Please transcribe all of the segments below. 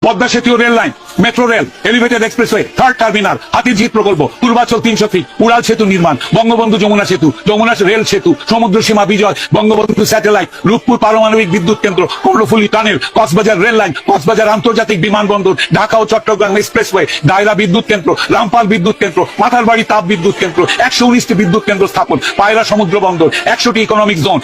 পদ্মা সেতু rail line, metro rail, elevated expressway, third terminal, Hatirjheel প্রকল্প, Purbachal 300 fit, উড়াল সেতু নির্মাণ, বঙ্গবন্ধু যমুনা সেতু, যমুনা রেল সেতু, সমুদ্র সীমা বিজয়, বঙ্গবন্ধু স্যাটেলাইট, রূপপুর পারমাণবিক বিদ্যুৎ কেন্দ্র, Karnaphuli tunnel, Cox's Bazar rail line, Cox's Bazar আন্তর্জাতিক বিমানবন্দর, ঢাকা ও চট্টগ্রাম এক্সপ্রেসওয়ে, দায়রা বিদ্যুৎ কেন্দ্র, রামপাল বিদ্যুৎ কেন্দ্র, মাথারবাড়ি তাপ বিদ্যুৎ কেন্দ্র, 119টি বিদ্যুৎ কেন্দ্র স্থাপন, পায়রা সমুদ্র বন্দর, 100টি ইকোনমিক জোন,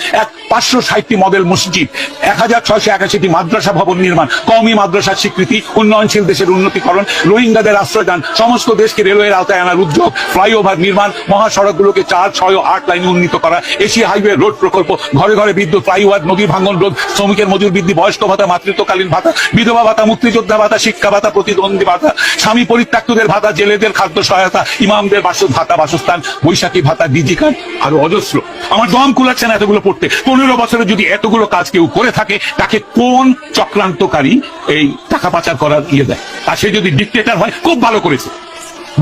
560টি মডেল মসজিদ, 1681টি মাদ্রাসা ভবন নির্মাণ, কওমি মাদ্রাসার স্বীকৃতি, উন্নয়নশীল দেশের উন্নতিকরণ, রোহিঙ্গাদের আশ্রয়দান, সমস্ত দেশকে রেলওয়ের আওতায় আনার উদ্যোগ, ফ্লাইওভার নির্মাণ, মহাসড়কগুলোকে 4, 6 ও 8 লাইনে উন্নীত করা, এশিয়া হাইওয়ে রোড প্রকল্প, ঘরে ঘরে বিদ্যুৎ, ফ্লাইওভার, নদী ভাঙন রোধ, শ্রমিকের মজুর বৃদ্ধি, বয়স্ক ভাতা, মাতৃত্বকালীন ভাতা, বিধবা ভাতা, মুক্তিযোদ্ধা ভাতা, শিক্ষা ভাতা, প্রতিদ্বন্দ্বী ভাতা, স্বামী পরিত্যক্তদের ভাতা, জেলেদের খাদ্য সহায়তা, ইমামদের ভাতা, বাসস্থান, বৈশাখী ভাতা, ডিজি কার্ড, আরো অজস্র। আমার দম কুলাচ্ছে না এতগুলো পড়তে। 15 বছরে যদি এতগুলো কাজ কেউ করে থাকে, তাকে কোন চক্রান্তকারী এই টাকা পাচার করার দেয়? আর সে যদি ডিক্টেটর হয়, খুব ভালো করেছে।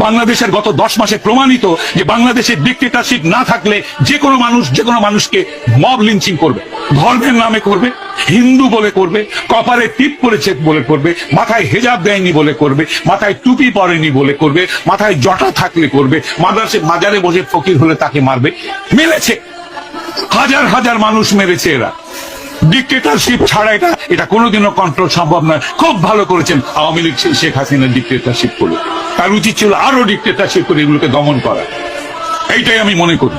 বাংলাদেশের গত 10 মাসে প্রমাণিত যে বাংলাদেশের ডিক্টেটরশিপ না থাকলে যে কোনো মানুষ যে কোনো মানুষকে মব লিঞ্চিং করবে, ধর্মের নামে করবে, হিন্দু বলে করবে, কপালে টিপ পড়েছে বলে করবে, মাথায় হেজাব দেয়নি বলে করবে, মাথায় টুপি পরেনি বলে করবে, মাথায় জটা থাকলে করবে, মাজারে বসে ফকির হলে তাকে মারবে। মেরেছে, হাজার হাজার মানুষ মেরেছে এরা। ডিক্টেটরশিপ ছাড়া এটা কোনোদিনও কন্ট্রোল সম্ভব নয়। খুব ভালো করেছেন আওয়ামী লীগ শেখ হাসিনা ডিক্টেটরশিপ করলো। তার উচিত ছিল আরো ডিক্টেটরশিপ করে এগুলোকে দমন করা। এইটাই আমি মনে করি।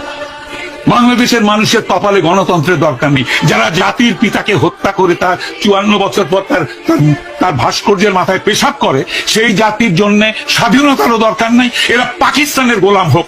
বাংলাদেশের মানুষের কপালে গণতন্ত্রের দরকার নেই। যারা জাতির পিতাকে হত্যা করে তার 54 বছর পর তার ভাস্কর্যের মাথায় পেশাব করে, সেই জাতির জন্য স্বাধীনতারও দরকার নেই। এরা পাকিস্তানের গোলাম হোক।